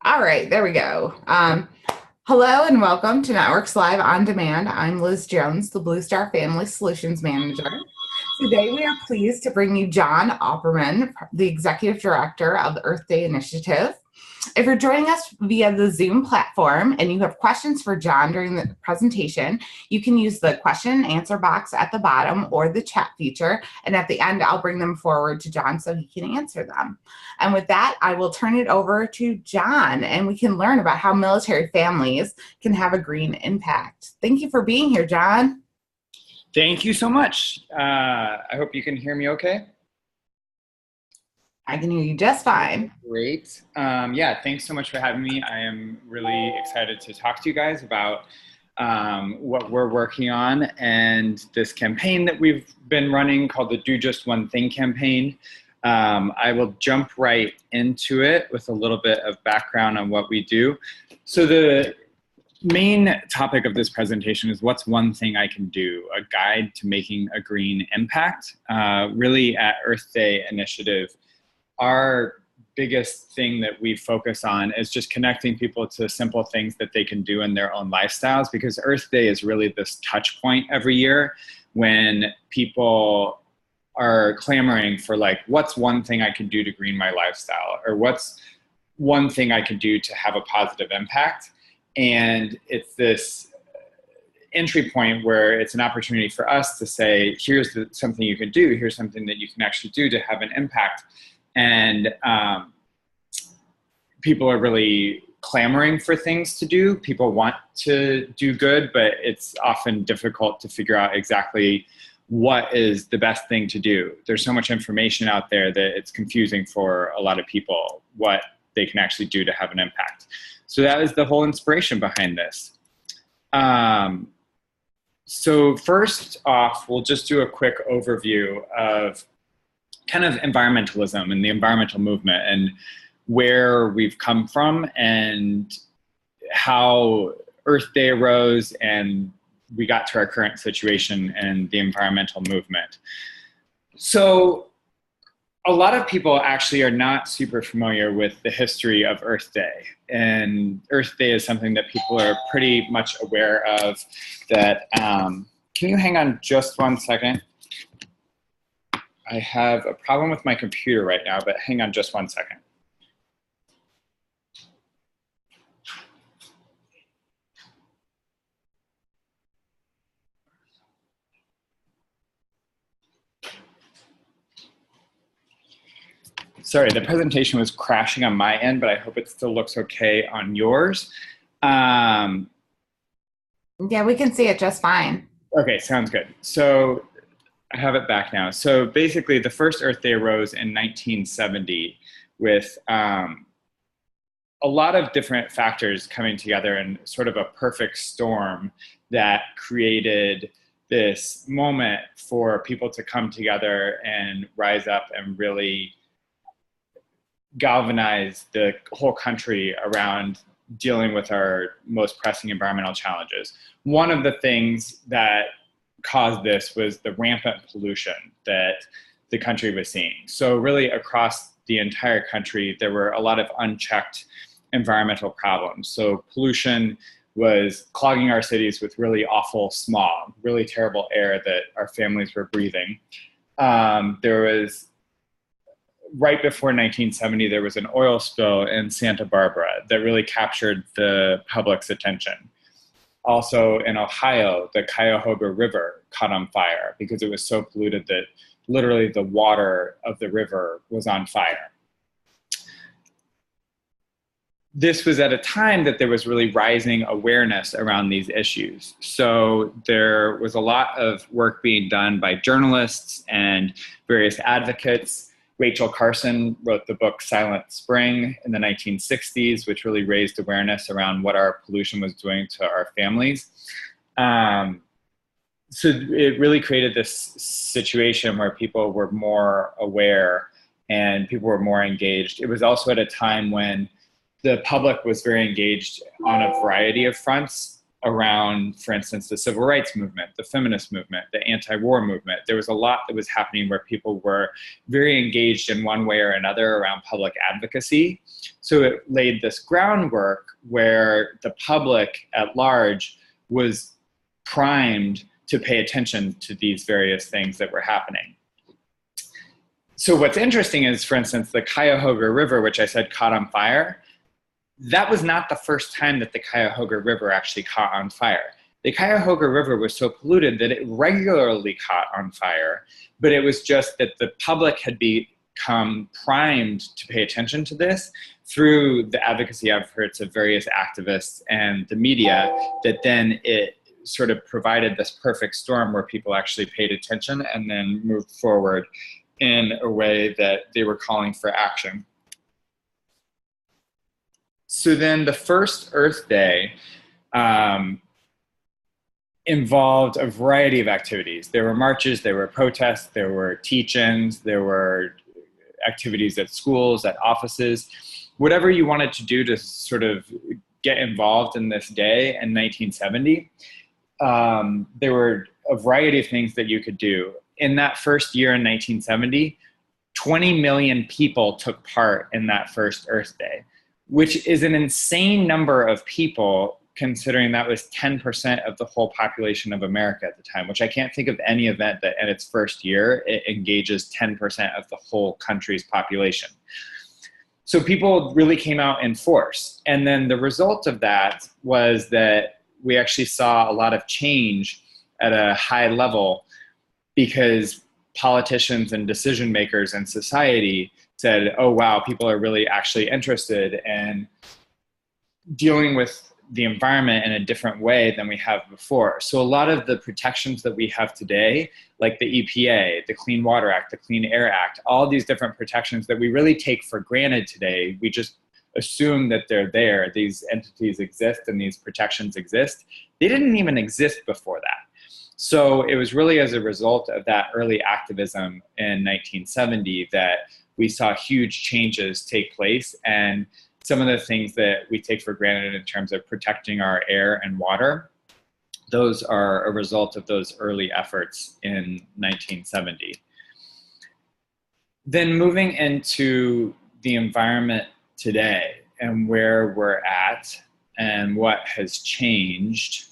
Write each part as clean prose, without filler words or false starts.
All right, there we go. Hello and welcome to Networks Live on Demand. I'm Liz Jones, the Blue Star Family Solutions Manager. Today, we are pleased to bring you John Opperman, the Executive Director of the Earth Day Initiative. If you're joining us via the Zoom platform and you have questions for John during the presentation, you can use the question and answer box at the bottom or the chat feature. And at the end, I'll bring them forward to John so he can answer them. And with that, I will turn it over to John and we can learn about how military families can have a green impact. Thank you for being here, John. Thank you so much. I hope you can hear me okay. I can hear you just fine. Great. Yeah, thanks so much for having me. I am really excited to talk to you guys about what we're working on and this campaign that we've been running called the Do Just One Thing campaign. I will jump right into it with a little bit of background on what we do. So the main topic of this presentation is what's one thing I can do, a guide to making a green impact. Really at Earth Day Initiative, our biggest thing that we focus on is just connecting people to simple things that they can do in their own lifestyles, because Earth Day is really this touch point every year when people are clamoring for like, what's one thing I can do to green my lifestyle? Or what's one thing I can do to have a positive impact? And it's this entry point where it's an opportunity for us to say, here's something you can do, here's something that you can actually do to have an impact. And people are really clamoring for things to do. People want to do good, but it's often difficult to figure out exactly what is the best thing to do. There's so much information out there that it's confusing for a lot of people what they can actually do to have an impact. So that is the whole inspiration behind this. So first off, we'll just do a quick overview of kind of environmentalism and the environmental movement and where we've come from and how Earth Day arose and we got to our current situation and the environmental movement. So a lot of people actually are not super familiar with the history of Earth Day. And Earth Day is something that people are pretty much aware of. That, can you hang on just 1 second? I have a problem with my computer right now, but hang on just 1 second. Sorry, the presentation was crashing on my end, but I hope it still looks okay on yours. Yeah, we can see it just fine. Okay, sounds good. So I have it back now. So basically, the first Earth Day arose in 1970 with a lot of different factors coming together in sort of a perfect storm that created this moment for people to come together and rise up and really galvanize the whole country around dealing with our most pressing environmental challenges. One of the things that caused this was the rampant pollution that the country was seeing. So really across the entire country, there were a lot of unchecked environmental problems. So pollution was clogging our cities with really awful smog, really terrible air that our families were breathing. There was, right before 1970, there was an oil spill in Santa Barbara that really captured the public's attention. Also in Ohio, the Cuyahoga River caught on fire because it was so polluted that literally the water of the river was on fire. This was at a time that there was really rising awareness around these issues. So there was a lot of work being done by journalists and various advocates. Rachel Carson wrote the book Silent Spring in the 1960s, which really raised awareness around what our pollution was doing to our families. So it really created this situation where people were more aware and people were more engaged. It was also at a time when the public was very engaged on a variety of fronts around, for instance, the civil rights movement, the feminist movement, the anti-war movement. There was a lot that was happening where people were very engaged in one way or another around public advocacy. So it laid this groundwork where the public at large was primed to pay attention to these various things that were happening. So what's interesting is, for instance, the Cuyahoga River, which I said caught on fire, that was not the first time that the Cuyahoga River actually caught on fire. The Cuyahoga River was so polluted that it regularly caught on fire, but it was just that the public had become primed to pay attention to this through the advocacy efforts of various activists and the media, that then it sort of provided this perfect storm where people actually paid attention and then moved forward in a way that they were calling for action. So then the first Earth Day involved a variety of activities. There were marches, there were protests, there were teach-ins, there were activities at schools, at offices. Whatever you wanted to do to sort of get involved in this day in 1970, there were a variety of things that you could do. In that first year in 1970, 20 million people took part in that first Earth Day, which is an insane number of people, considering that was 10% of the whole population of America at the time, which I can't think of any event that in its first year, it engages 10% of the whole country's population. So people really came out in force. And then the result of that was that we actually saw a lot of change at a high level, because politicians and decision makers in society said, oh, wow, people are really actually interested in dealing with the environment in a different way than we have before. So a lot of the protections that we have today, like the EPA, the Clean Water Act, the Clean Air Act, all these different protections that we really take for granted today, we just assume that they're there. These entities exist and these protections exist. They didn't even exist before that. So it was really as a result of that early activism in 1970 that we saw huge changes take place, and some of the things that we take for granted in terms of protecting our air and water, those are a result of those early efforts in 1970. Then moving into the environment today and where we're at and what has changed.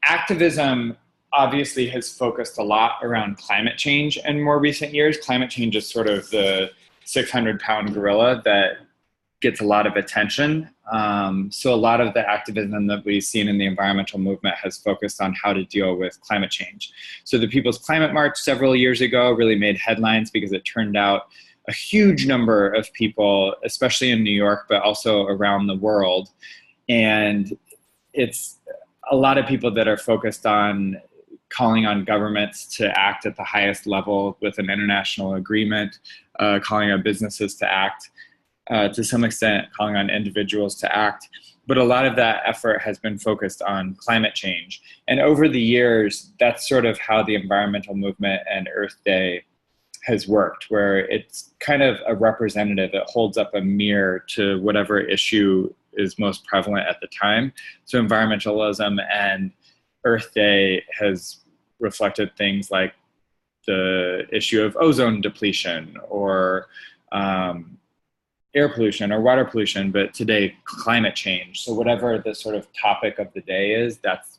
Activism obviously has focused a lot around climate change in more recent years. Climate change is sort of the 600-pound gorilla that gets a lot of attention. So a lot of the activism that we've seen in the environmental movement has focused on how to deal with climate change. So the People's Climate March several years ago really made headlines because it turned out a huge number of people, especially in New York, but also around the world. And it's a lot of people that are focused on calling on governments to act at the highest level with an international agreement, calling on businesses to act, to some extent calling on individuals to act. But a lot of that effort has been focused on climate change. And over the years, that's sort of how the environmental movement and Earth Day has worked, where it's kind of a representative. It holds up a mirror to whatever issue is most prevalent at the time. So environmentalism and Earth Day has reflected things like the issue of ozone depletion or air pollution or water pollution, but today climate change. So whatever the sort of topic of the day is, that's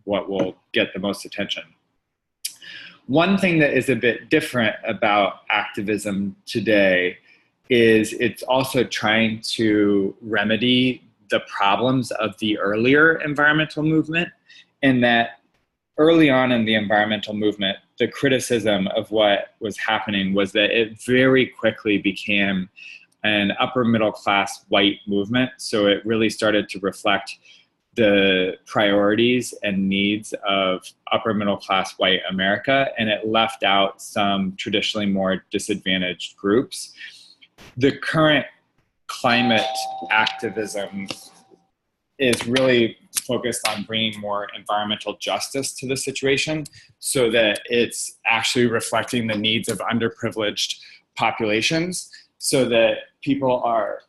what will get the most attention. One thing that is a bit different about activism today is it's also trying to remedy the problems of the earlier environmental movement, in that early on in the environmental movement, the criticism of what was happening was that it very quickly became an upper middle class white movement. So it really started to reflect the priorities and needs of upper middle class white America, and it left out some traditionally more disadvantaged groups. The current climate activism is really focused on bringing more environmental justice to the situation so that it's actually reflecting the needs of underprivileged populations, so that people are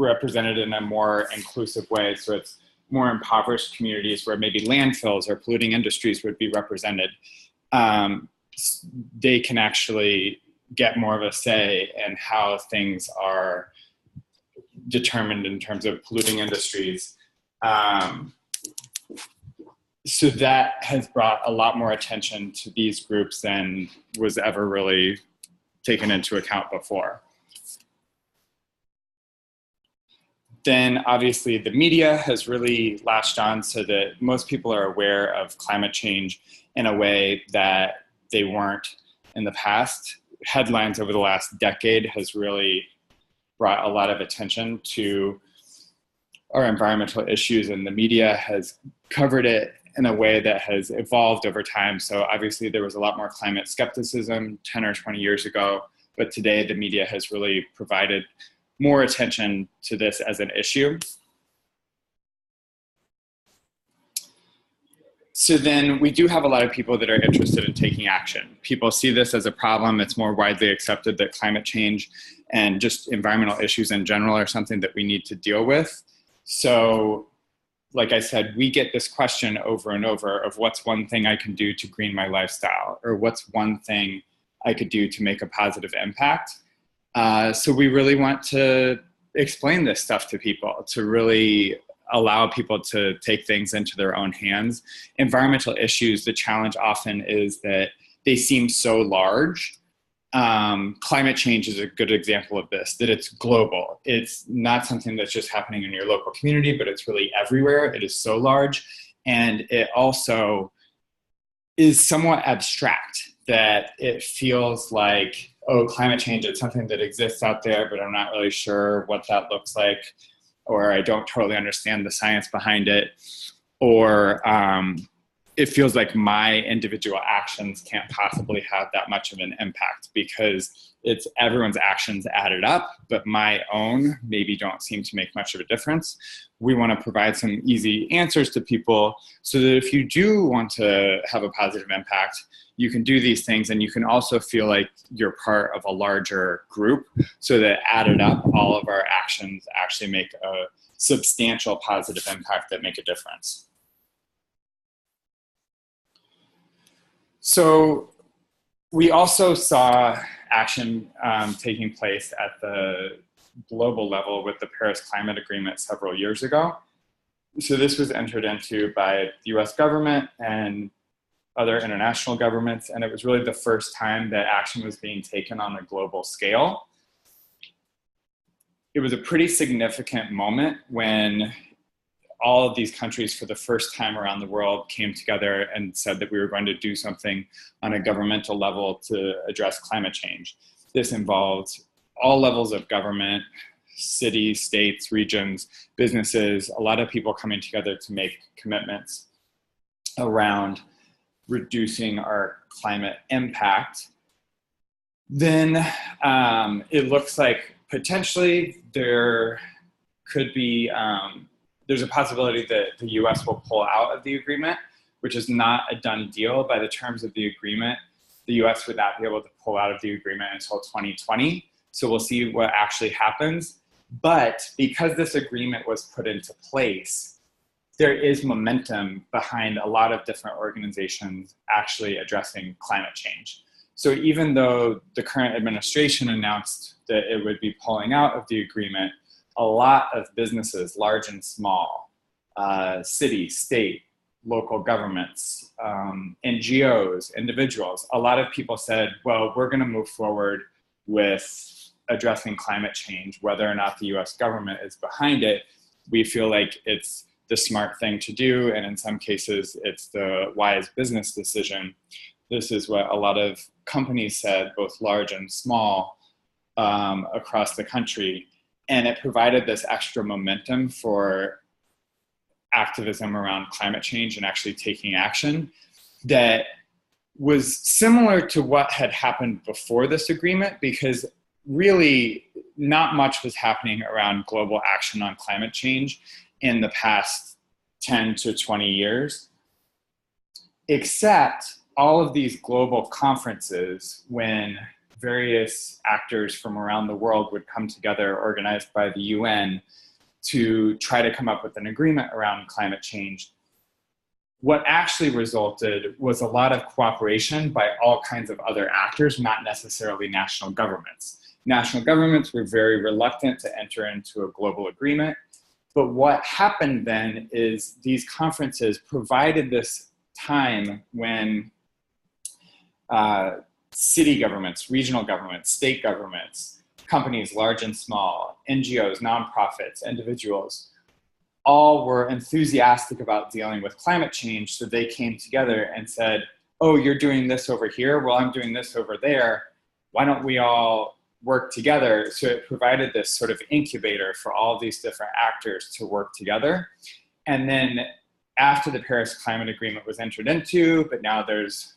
represented in a more inclusive way. So it's more impoverished communities where maybe landfills or polluting industries would be represented. They can actually get more of a say in how things are determined in terms of polluting industries. So that has brought a lot more attention to these groups than was ever really taken into account before. Then obviously the media has really latched on so that most people are aware of climate change in a way that they weren't in the past. Headlines over the last decade has really brought a lot of attention to our environmental issues, and the media has covered it in a way that has evolved over time. So obviously there was a lot more climate skepticism 10 or 20 years ago, but today the media has really provided more attention to this as an issue. So then we do have a lot of people that are interested in taking action. People see this as a problem. It's more widely accepted that climate change and just environmental issues in general are something that we need to deal with. So like I said, we get this question over and over of what's one thing I can do to green my lifestyle, or what's one thing I could do to make a positive impact. So we really want to explain this stuff to people, to really allow people to take things into their own hands. Environmental issues, the challenge often is that they seem so large. Climate change is a good example of this, that it's global. It's not something that's just happening in your local community, but it's really everywhere. It is so large. And it also is somewhat abstract, that it feels like, oh, climate change, it's something that exists out there, but I'm not really sure what that looks like, or I don't totally understand the science behind it, or it feels like my individual actions can't possibly have that much of an impact because it's everyone's actions added up, but my own maybe don't seem to make much of a difference. We want to provide some easy answers to people so that if you do want to have a positive impact, you can do these things, and you can also feel like you're part of a larger group, so that added up, all of our actions actually make a substantial positive impact that make a difference. So we also saw action taking place at the global level with the Paris Climate Agreement several years ago. So this was entered into by the US government and other international governments, and it was really the first time that action was being taken on a global scale. It was a pretty significant moment when all of these countries for the first time around the world came together and said that we were going to do something on a governmental level to address climate change. This involved all levels of government, cities, states, regions, businesses, a lot of people coming together to make commitments around reducing our climate impact. Then it looks like potentially there could be, there's a possibility that the US will pull out of the agreement, which is not a done deal. By the terms of the agreement, the US would not be able to pull out of the agreement until 2020. So we'll see what actually happens. But because this agreement was put into place, there is momentum behind a lot of different organizations actually addressing climate change. So even though the current administration announced that it would be pulling out of the agreement, a lot of businesses, large and small, city, state, local governments, NGOs, individuals, a lot of people said, well, we're gonna move forward with addressing climate change, whether or not the US government is behind it. We feel like it's the smart thing to do, and in some cases, it's the wise business decision. This is what a lot of companies said, both large and small, across the country. And it provided this extra momentum for activism around climate change and actually taking action that was similar to what had happened before this agreement, because really not much was happening around global action on climate change in the past 10 to 20 years, except all of these global conferences, when various actors from around the world would come together, organized by the UN, to try to come up with an agreement around climate change. What actually resulted was a lot of cooperation by all kinds of other actors, not necessarily national governments. National governments were very reluctant to enter into a global agreement. But what happened then is these conferences provided this time when city governments, regional governments, state governments, companies large and small, NGOs, nonprofits, individuals, all were enthusiastic about dealing with climate change. So they came together and said, oh, you're doing this over here, well, I'm doing this over there. Why don't we all work together? So it provided this sort of incubator for all these different actors to work together. And then after the Paris Climate Agreement was entered into, but now there's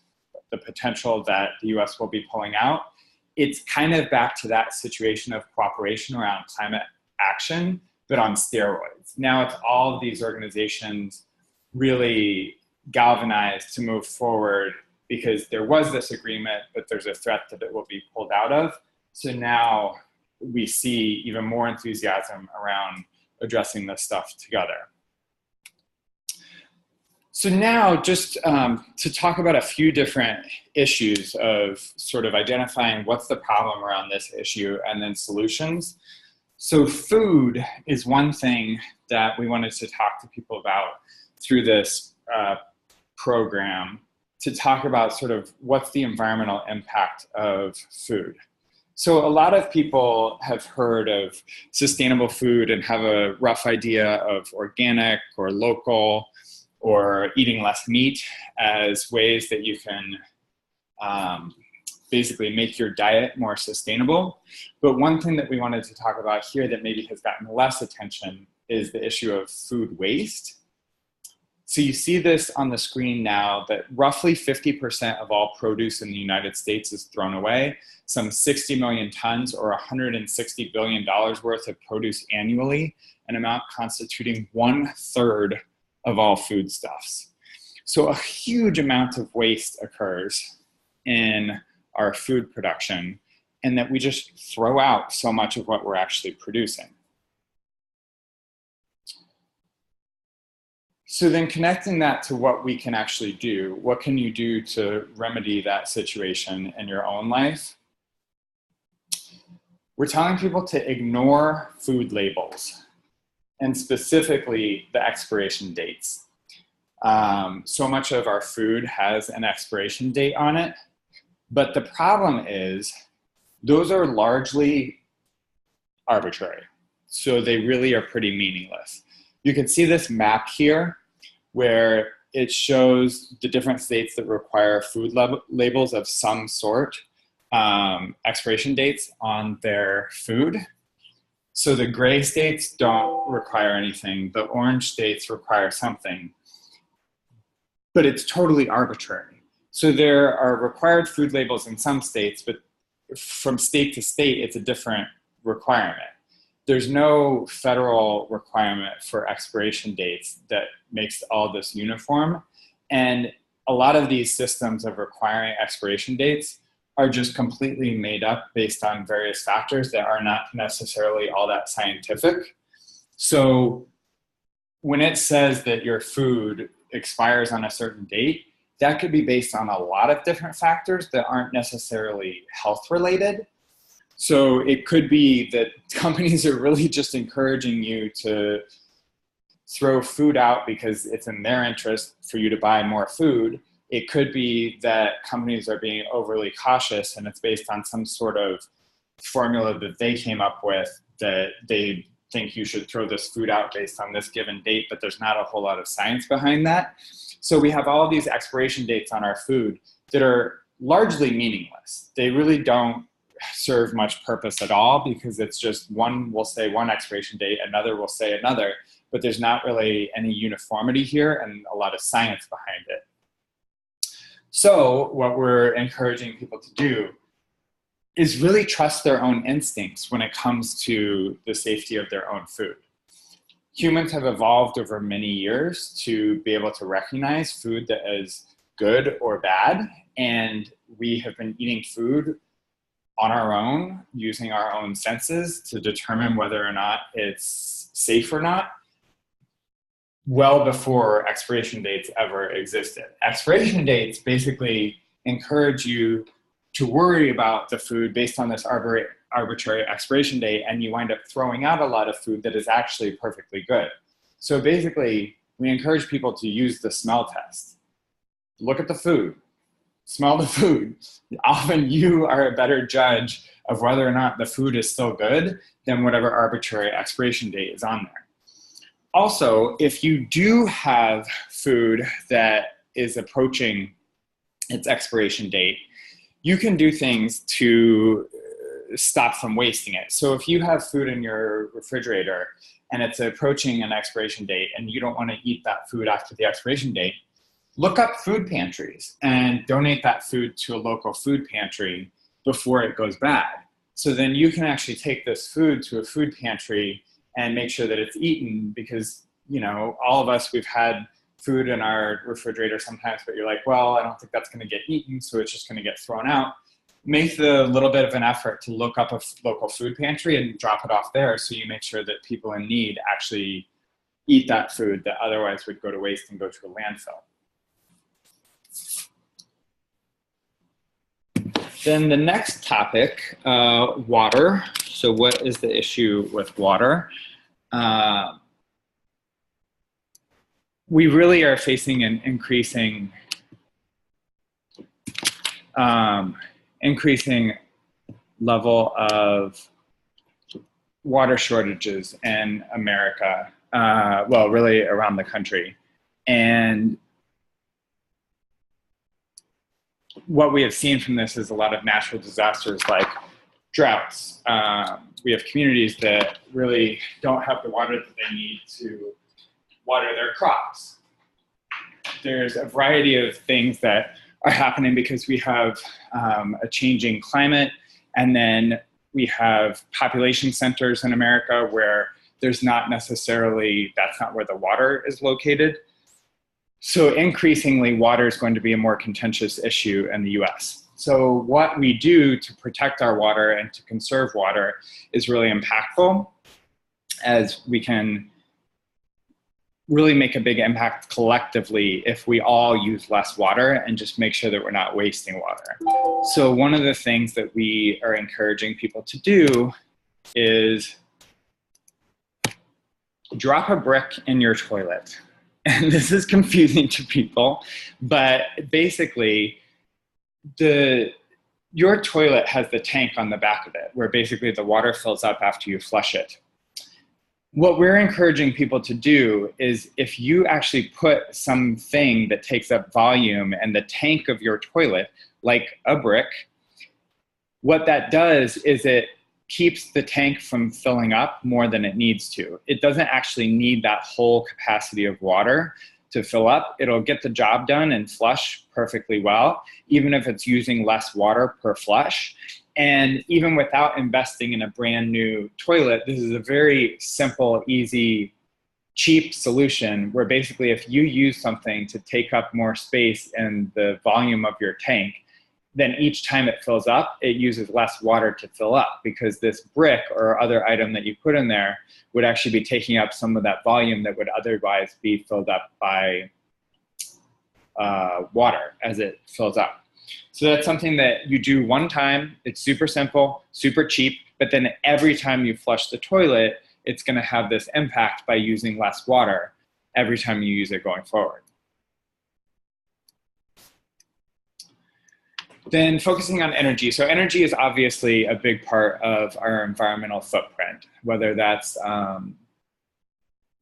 the potential that the US will be pulling out, it's kind of back to that situation of cooperation around climate action, but on steroids. Now it's all of these organizations really galvanized to move forward because there was this agreement, but there's a threat that it will be pulled out of. So now we see even more enthusiasm around addressing this stuff together. So now just to talk about a few different issues of sort of identifying what's the problem around this issue and then solutions. So food is one thing that we wanted to talk to people about through this program, to talk about sort of what's the environmental impact of food. So a lot of people have heard of sustainable food and have a rough idea of organic or local or eating less meat as ways that you can basically make your diet more sustainable. But one thing that we wanted to talk about here that maybe has gotten less attention is the issue of food waste. So you see this on the screen now that roughly 50% of all produce in the United States is thrown away. Some 60 million tons or $160 billion worth of produce annually, an amount constituting 1/3 of all foodstuffs. So a huge amount of waste occurs in our food production, and that we just throw out so much of what we're actually producing. So then connecting that to what we can actually do, what can you do to remedy that situation in your own life? We're telling people to ignore food labels, and specifically the expiration dates. So much of our food has an expiration date on it, but the problem is those are largely arbitrary. So they really are pretty meaningless. You can see this map here where it shows the different states that require food labels of some sort, expiration dates on their food. So the gray states don't require anything, the orange states require something, but it's totally arbitrary. So there are required food labels in some states, but from state to state, it's a different requirement. There's no federal requirement for expiration dates that makes all this uniform. And a lot of these systems of requiring expiration dates are just completely made up based on various factors that are not necessarily all that scientific. So when it says that your food expires on a certain date, that could be based on a lot of different factors that aren't necessarily health related. So it could be that companies are really just encouraging you to throw food out because it's in their interest for you to buy more food. It could be that companies are being overly cautious and it's based on some sort of formula that they came up with that they think you should throw this food out based on this given date, but there's not a whole lot of science behind that. So we have all these expiration dates on our food that are largely meaningless. They really don't serve much purpose at all because it's just one will say one expiration date, another will say another, but there's not really any uniformity here and a lot of science behind it. So what we're encouraging people to do is really trust their own instincts when it comes to the safety of their own food. Humans have evolved over many years to be able to recognize food that is good or bad, and we have been eating food on our own, using our own senses to determine whether or not it's safe or not, well before expiration dates ever existed. Expiration dates basically encourage you to worry about the food based on this arbitrary expiration date, and you wind up throwing out a lot of food that is actually perfectly good. So basically, we encourage people to use the smell test. Look at the food, smell the food. Often you are a better judge of whether or not the food is still good than whatever arbitrary expiration date is on there. Also, if you do have food that is approaching its expiration date, you can do things to stop from wasting it. So if you have food in your refrigerator and it's approaching an expiration date and you don't want to eat that food after the expiration date, look up food pantries and donate that food to a local food pantry before it goes bad. So then you can actually take this food to a food pantry and make sure that it's eaten, because, you know, all of us, we've had food in our refrigerator sometimes, but you're like, well, I don't think that's going to get eaten, so it's just going to get thrown out. Make the little bit of an effort to look up a local food pantry and drop it off there, so you make sure that people in need actually eat that food that otherwise would go to waste and go to a landfill. Then the next topic, water. So what is the issue with water? We really are facing an increasing level of water shortages in America, well, really around the country. And what we have seen from this is a lot of natural disasters like droughts. We have communities that really don't have the water that they need to water their crops. There's a variety of things that are happening because we have a changing climate, and then we have population centers in America where there's not necessarily, that's not where the water is located. So increasingly, water is going to be a more contentious issue in the US. So what we do to protect our water and to conserve water is really impactful, as we can really make a big impact collectively if we all use less water and just make sure that we're not wasting water. So one of the things that we are encouraging people to do is drop a brick in your toilet. And this is confusing to people, but basically your toilet has the tank on the back of it where basically the water fills up after you flush it. What we're encouraging people to do is, if you actually put something that takes up volume in the tank of your toilet, like a brick, what that does is it keeps the tank from filling up more than it needs to. It doesn't actually need that whole capacity of water to fill up. It'll get the job done and flush perfectly well, even if it's using less water per flush. And even without investing in a brand new toilet, this is a very simple, easy, cheap solution where basically if you use something to take up more space in the volume of your tank, then each time it fills up, it uses less water to fill up, because this brick or other item that you put in there would actually be taking up some of that volume that would otherwise be filled up by water as it fills up. So that's something that you do one time. It's super simple, super cheap, but then every time you flush the toilet, it's going to have this impact by using less water every time you use it going forward. Then focusing on energy. So energy is obviously a big part of our environmental footprint, whether that's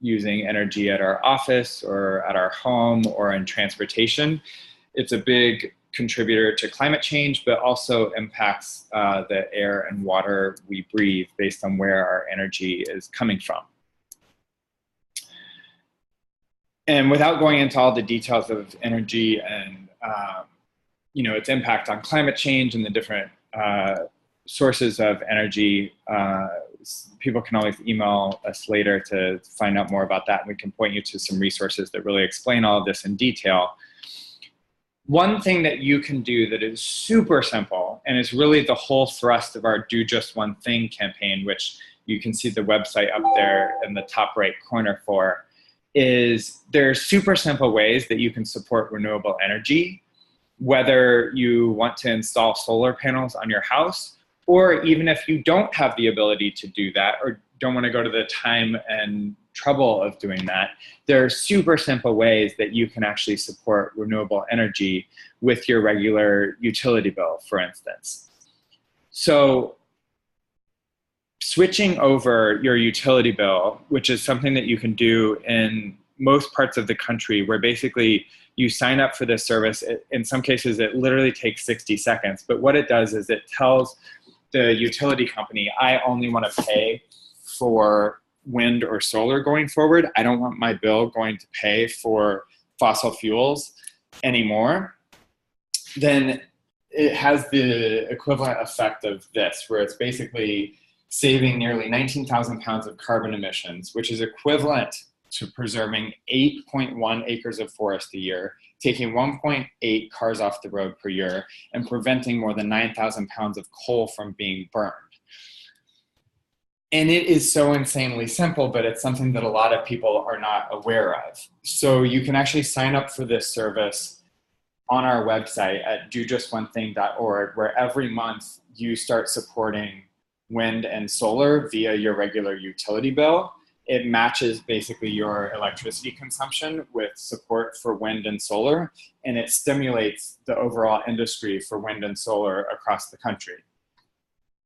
using energy at our office or at our home or in transportation. It's a big contributor to climate change, but also impacts the air and water we breathe based on where our energy is coming from. And without going into all the details of energy and its impact on climate change and the different sources of energy, people can always email us later to find out more about that, and we can point you to some resources that really explain all of this in detail. One thing that you can do that is super simple and is really the whole thrust of our Do Just One Thing campaign, which you can see the website up there in the top right corner for, is there's super simple ways that you can support renewable energy, whether you want to install solar panels on your house, or even if you don't have the ability to do that or don't want to go to the time and trouble of doing that, there are super simple ways that you can actually support renewable energy with your regular utility bill, for instance. So switching over your utility bill, which is something that you can do in most parts of the country, where basically you sign up for this service. In some cases, it literally takes 60 seconds. But what it does is it tells the utility company, I only want to pay for wind or solar going forward. I don't want my bill going to pay for fossil fuels anymore. Then it has the equivalent effect of this, where it's basically saving nearly 19,000 pounds of carbon emissions, which is equivalent to preserving 8.1 acres of forest a year, taking 1.8 cars off the road per year, and preventing more than 9,000 pounds of coal from being burned. And it is so insanely simple, but it's something that a lot of people are not aware of. So you can actually sign up for this service on our website at dojustonething.org, where every month you start supporting wind and solar via your regular utility bill. It matches basically your electricity consumption with support for wind and solar, and it stimulates the overall industry for wind and solar across the country.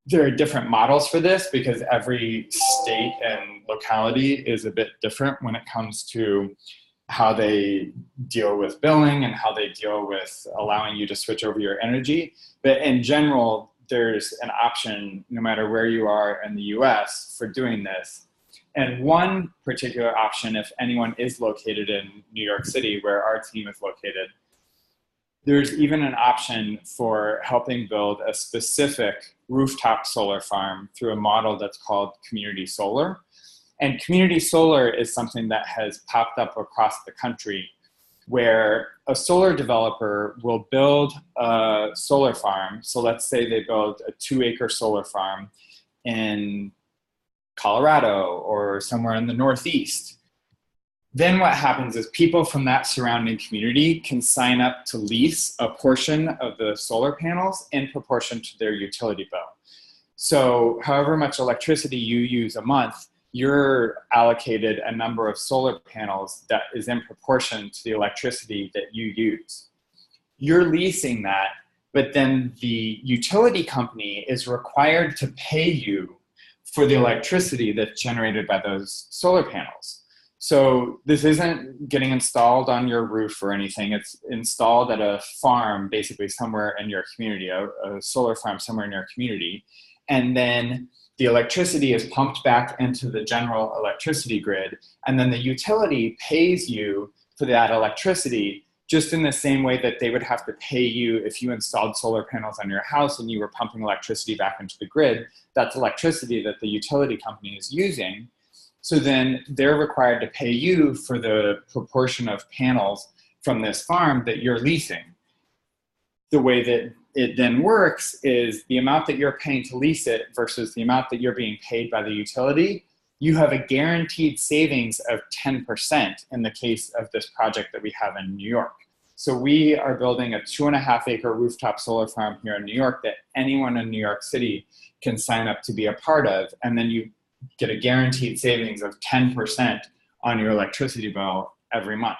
There are different models for this because every state and locality is a bit different when it comes to how they deal with billing and how they deal with allowing you to switch over your energy. But in general, there's an option no matter where you are in the US for doing this. And one particular option, if anyone is located in New York City, where our team is located, there's even an option for helping build a specific rooftop solar farm through a model that's called community solar. And community solar is something that has popped up across the country, where a solar developer will build a solar farm. So let's say they build a 2-acre solar farm in Colorado or somewhere in the Northeast. Then what happens is people from that surrounding community can sign up to lease a portion of the solar panels in proportion to their utility bill. So however much electricity you use a month, you're allocated a number of solar panels that is in proportion to the electricity that you use. You're leasing that, but then the utility company is required to pay you for the electricity that's generated by those solar panels. So this isn't getting installed on your roof or anything. It's installed at a farm, basically somewhere in your community, a solar farm somewhere in your community. And then the electricity is pumped back into the general electricity grid. And then the utility pays you for that electricity just in the same way that they would have to pay you if you installed solar panels on your house and you were pumping electricity back into the grid. That's electricity that the utility company is using. So then they're required to pay you for the proportion of panels from this farm that you're leasing. The way that it then works is the amount that you're paying to lease it versus the amount that you're being paid by the utility. You have a guaranteed savings of 10% in the case of this project that we have in New York. So we are building a 2.5-acre rooftop solar farm here in New York that anyone in New York City can sign up to be a part of, and then you get a guaranteed savings of 10% on your electricity bill every month.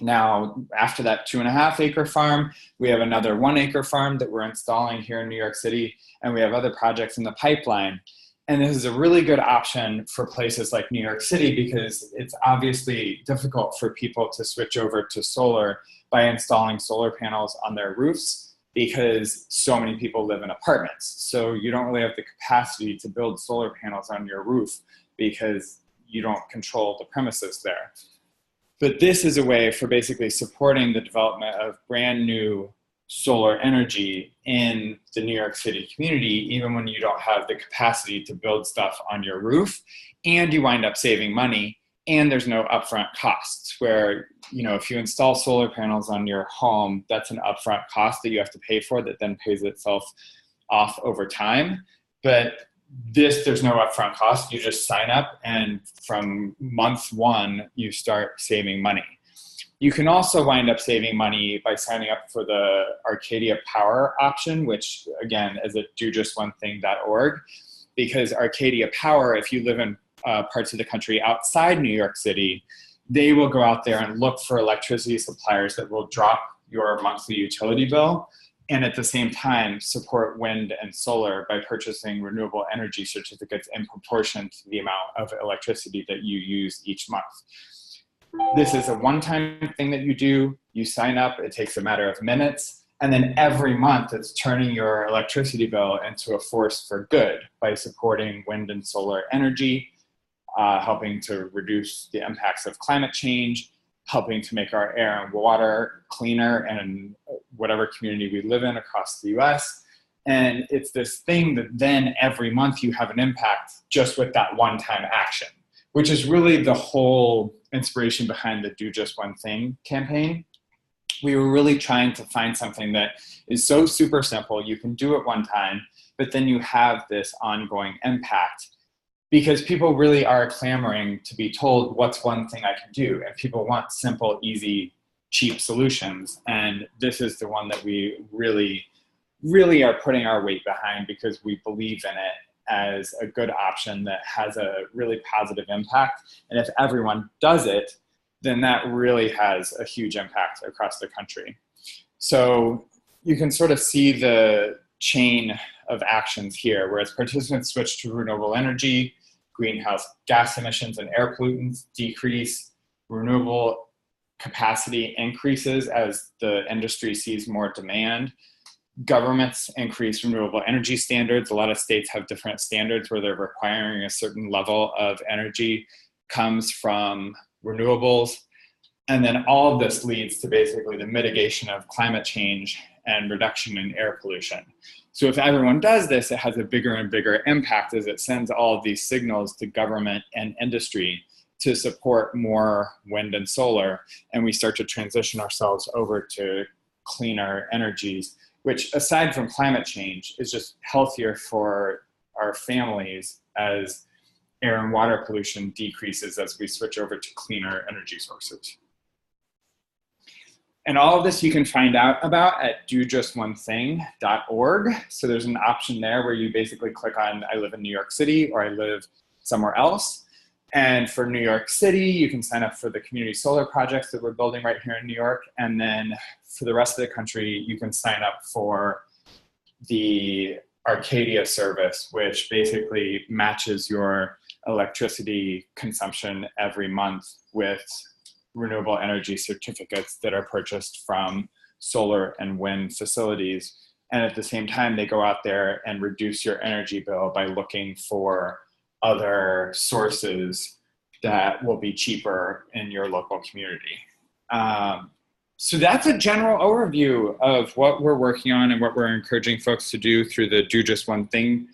Now, after that 2.5-acre farm, we have another 1-acre farm that we're installing here in New York City, and we have other projects in the pipeline. And this is a really good option for places like New York City because it's obviously difficult for people to switch over to solar by installing solar panels on their roofs because so many people live in apartments. So you don't really have the capacity to build solar panels on your roof because you don't control the premises there. But this is a way for basically supporting the development of brand new solar energy in the New York City community, even when you don't have the capacity to build stuff on your roof, and you wind up saving money and there's no upfront costs where, if you install solar panels on your home, that's an upfront cost that you have to pay for that then pays itself off over time. But there's no upfront cost. You just sign up, and from month one, you start saving money. You can also wind up saving money by signing up for the Arcadia Power option, which again is at dojustonething.org, because Arcadia Power, if you live in parts of the country outside New York City, they will go out there and look for electricity suppliers that will drop your monthly utility bill, and at the same time support wind and solar by purchasing renewable energy certificates in proportion to the amount of electricity that you use each month. This is a one-time thing that you do. You sign up, it takes a matter of minutes, and then every month it's turning your electricity bill into a force for good by supporting wind and solar energy, helping to reduce the impacts of climate change, helping to make our air and water cleaner in whatever community we live in across the US. And it's this thing that then every month you have an impact just with that one-time action, which is really the whole inspiration behind the Do Just One Thing campaign. We were really trying to find something that is so super simple, you can do it one time, but then you have this ongoing impact, because people really are clamoring to be told what's one thing I can do. And people want simple, easy, cheap solutions. And this is the one that we really, really are putting our weight behind, because we believe in it as a good option that has a really positive impact. And if everyone does it, then that really has a huge impact across the country. So you can sort of see the chain of actions here, whereas participants switch to renewable energy, greenhouse gas emissions and air pollutants decrease, renewable capacity increases as the industry sees more demand, governments increase renewable energy standards. A lot of states have different standards where they're requiring a certain level of energy comes from renewables. And then all of this leads to basically the mitigation of climate change and reduction in air pollution. So if everyone does this, it has a bigger and bigger impact as it sends all of these signals to government and industry to support more wind and solar. And we start to transition ourselves over to cleaner energies, which aside from climate change is just healthier for our families as air and water pollution decreases as we switch over to cleaner energy sources. And all of this you can find out about at dojustonething.org. So there's an option there where you basically click on, I live in New York City or I live somewhere else. And for New York City, you can sign up for the community solar projects that we're building right here in New York. And then for the rest of the country, you can sign up for the Arcadia service, which basically matches your electricity consumption every month with renewable energy certificates that are purchased from solar and wind facilities. And at the same time, they go out there and reduce your energy bill by looking for other sources that will be cheaper in your local community. So that's a general overview of what we're working on and what we're encouraging folks to do through the Do Just One Thing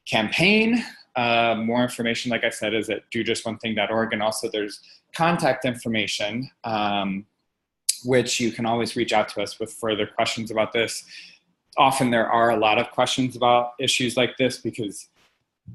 campaign. More information, like I said, is at dojustonething.org. And also there's contact information, which you can always reach out to us with further questions about this. Often there are a lot of questions about issues like this because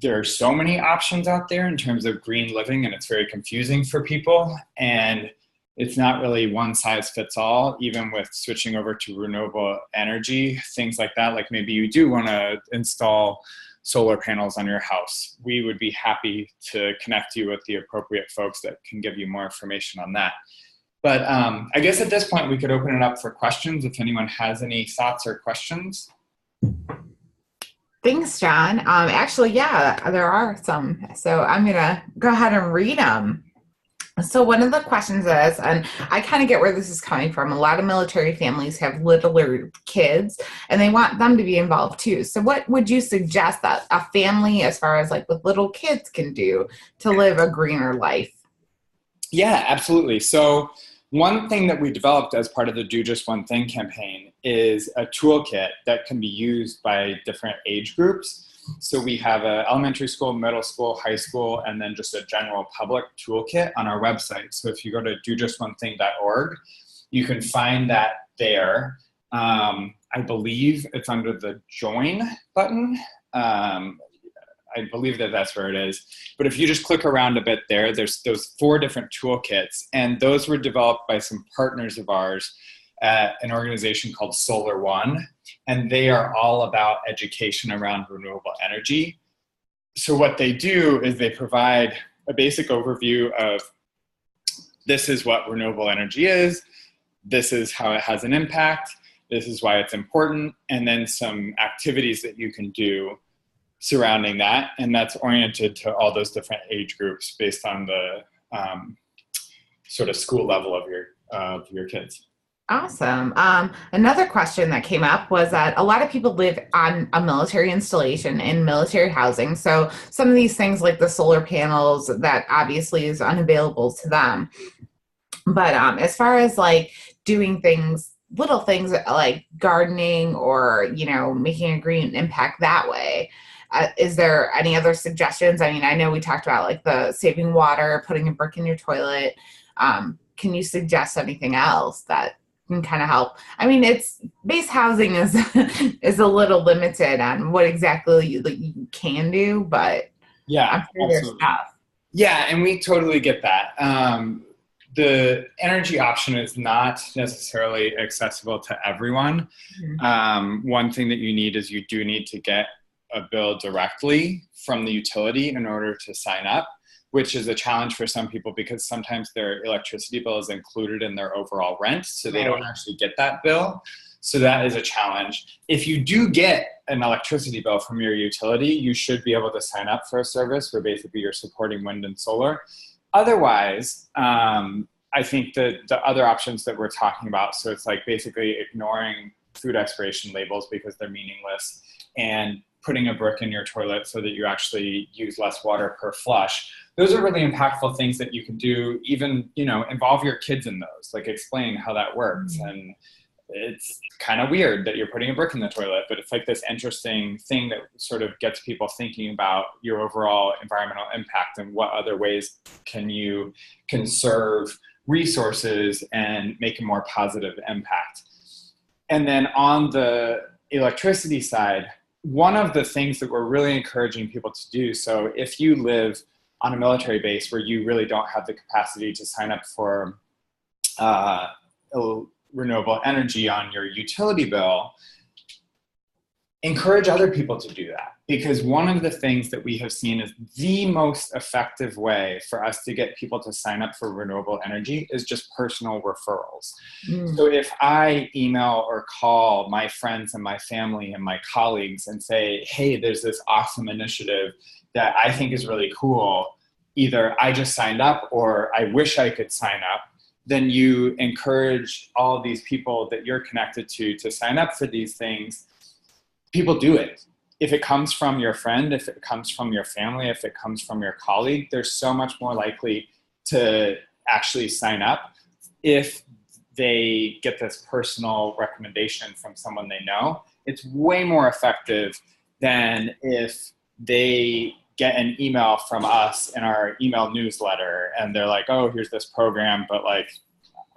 there are so many options out there in terms of green living, and it's very confusing for people. And it's not really one size fits all, even with switching over to renewable energy, things like that. Like maybe you do want to install solar panels on your house. We would be happy to connect you with the appropriate folks that can give you more information on that. But I guess at this point, we could open it up for questions if anyone has any thoughts or questions. Thanks, John. Actually, yeah, there are some. So I'm going to go ahead and read them. So one of the questions is, and I kind of get where this is coming from, a lot of military families have littler kids and they want them to be involved too. So what would you suggest that a family, as far as like with little kids, can do to live a greener life? Yeah, absolutely. So one thing that we developed as part of the Do Just One Thing campaign is a toolkit that can be used by different age groups. So we have an elementary school, middle school, high school, and then just a general public toolkit on our website. So if you go to dojustonething.org, you can find that there. I believe it's under the join button. I believe that that's where it is. But if you just click around a bit there, there's those 4 different toolkits, and those were developed by some partners of ours at an organization called Solar One, and they are all about education around renewable energy. So what they do is they provide a basic overview of this is what renewable energy is, this is how it has an impact, this is why it's important, and then some activities that you can do surrounding that, and that's oriented to all those different age groups based on the sort of school level of your kids. Awesome. Another question that came up was that a lot of people live on a military installation in military housing. So some of these things like the solar panels, that obviously is unavailable to them. But as far as like doing things, little things like gardening or, making a green impact that way, is there any other suggestions? I mean, I know we talked about like the saving water, putting a brick in your toilet. Can you suggest anything else that can kind of help? I mean, it's base housing is is a little limited on what exactly you can do, but yeah, I'm sure there's stuff. Yeah, and we totally get that. The energy option is not necessarily accessible to everyone. Mm-hmm. One thing that you need is you do need to get a bill directly from the utility in order to sign up, which is a challenge for some people because sometimes their electricity bill is included in their overall rent, so they don't actually get that bill. So that is a challenge. If you do get an electricity bill from your utility, you should be able to sign up for a service where basically you're supporting wind and solar. Otherwise, I think that the other options that we're talking about, so it's like basically ignoring food expiration labels because they're meaningless and putting a brick in your toilet so that you actually use less water per flush. Those are really impactful things that you can do, even, involve your kids in those, like explain how that works. Mm-hmm. And it's kind of weird that you're putting a brick in the toilet, but it's like this interesting thing that sort of gets people thinking about your overall environmental impact and what other ways can you conserve resources and make a more positive impact. And then on the electricity side, one of the things that we're really encouraging people to do, so if you live on a military base where you really don't have the capacity to sign up for renewable energy on your utility bill, encourage other people to do that. Because one of the things that we have seen is the most effective way for us to get people to sign up for renewable energy is just personal referrals. So if I email or call my friends and my family and my colleagues and say, hey, there's this awesome initiative that I think is really cool, either I just signed up or I wish I could sign up, then you encourage all these people that you're connected to sign up for these things. People do it. If it comes from your friend, if it comes from your family, if it comes from your colleague, they're so much more likely to actually sign up if they get this personal recommendation from someone they know. It's way more effective than if they get an email from us in our email newsletter and they're like, oh, here's this program, but like,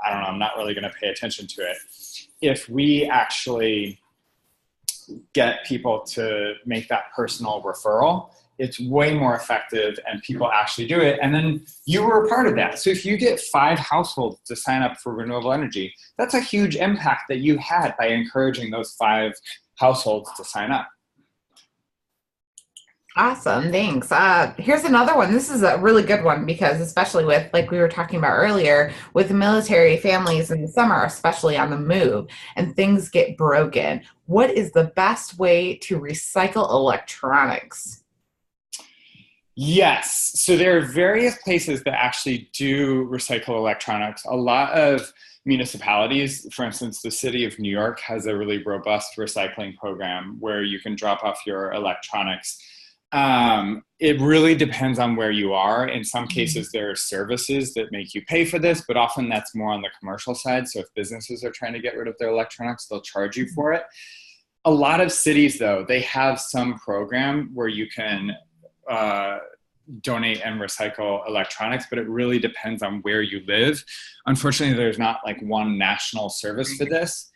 I don't know, I'm not really going to pay attention to it. If we actually get people to make that personal referral, it's way more effective and people actually do it. And then you were a part of that. So if you get 5 households to sign up for renewable energy, that's a huge impact that you had by encouraging those 5 households to sign up. Awesome. Thanks. Here's another one. This is a really good one because especially with, like we were talking about earlier, with military families in the summer, especially on the move, and things get broken. What is the best way to recycle electronics? Yes. So there are various places that actually do recycle electronics. A lot of municipalities, for instance, the city of New York has a really robust recycling program where you can drop off your electronics. It really depends on where you are. In some cases, there are services that make you pay for this, but often that's more on the commercial side. So if businesses are trying to get rid of their electronics, they'll charge you for it. A lot of cities, though, they have some program where you can donate and recycle electronics, but it really depends on where you live. Unfortunately, there's not like one national service for this.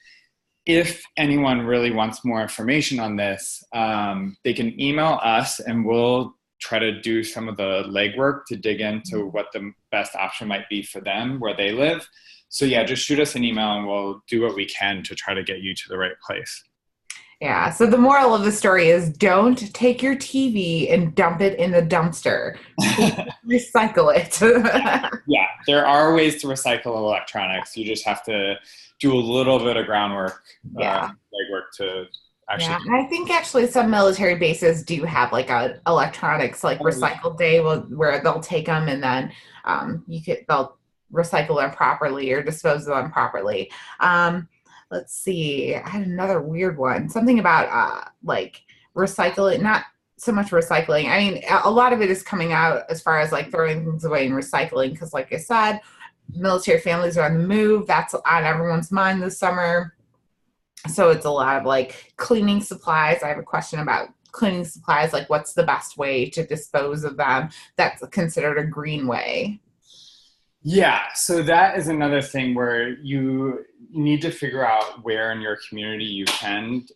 If anyone really wants more information on this, they can email us and we'll try to do some of the legwork to dig into what the best option might be for them where they live. So yeah, just shoot us an email and we'll do what we can to try to get you to the right place. Yeah. So the moral of the story is don't take your TV and dump it in the dumpster. Recycle it. Yeah, there are ways to recycle electronics. You just have to do a little bit of groundwork, Yeah. legwork to actually. Yeah. And I think actually some military bases do have like a electronics like recycle day where they'll take them and then they'll recycle them properly or dispose of them properly. Let's see. I had another weird one. Something about like recycling, not so much recycling. I mean, a lot of it is coming out as far as like throwing things away and recycling because like I said, military families are on the move. That's on everyone's mind this summer. So it's a lot of like cleaning supplies. I have a question about cleaning supplies. Like what's the best way to dispose of them that's considered a green way? Yeah, so that is another thing where you need to figure out where in your community you can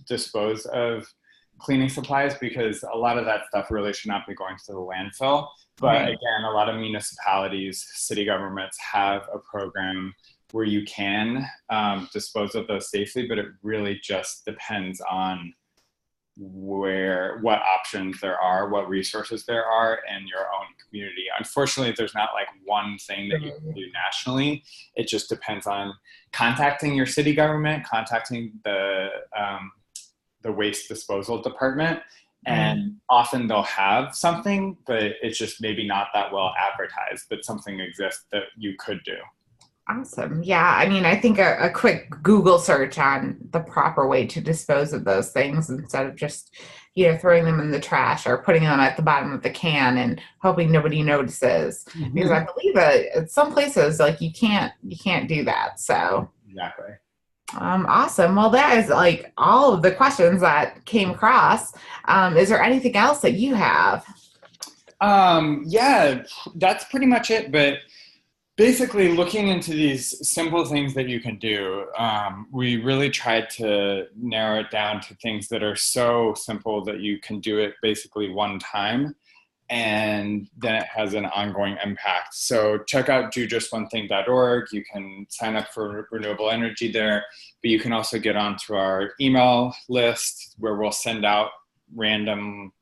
dispose of cleaning supplies because a lot of that stuff really should not be going to the landfill. But again, a lot of municipalities, city governments have a program where you can dispose of those safely, but it really just depends on what options there are, what resources there are in your own community. Unfortunately, there's not like one thing that you can do nationally. It just depends on contacting your city government, contacting the waste disposal department, and often they'll have something, but it's just maybe not that well advertised, but something exists that you could do. Awesome. Yeah. I mean, I think a quick Google search on the proper way to dispose of those things instead of just, throwing them in the trash or putting them at the bottom of the can and hoping nobody notices. Mm-hmm. Because I believe that at some places, like you can't do that. So exactly. Awesome. Well, that is like all of the questions that came across. Is there anything else that you have? Yeah, that's pretty much it. But basically, looking into these simple things that you can do, we really tried to narrow it down to things that are so simple that you can do it basically one time, and then it has an ongoing impact. So check out dojustonething.org. You can sign up for renewable energy there, but you can also get onto our email list where we'll send out random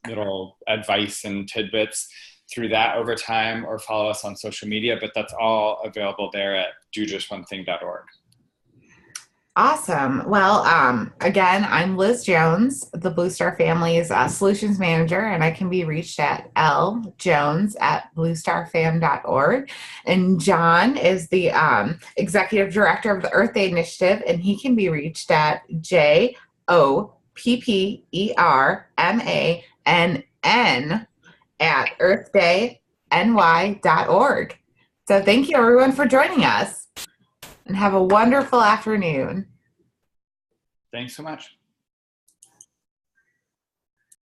little advice and tidbits through that over time, or follow us on social media, but that's all available there at dojustonething.org. Awesome. Well, again, I'm Liz Jones, the Blue Star Family's solutions manager, and I can be reached at ljones@bluestarfam.org. And John is the executive director of the Earth Day Initiative, and he can be reached at JOPPERMANN at earthdayny.org. So thank you everyone for joining us and have a wonderful afternoon. Thanks so much.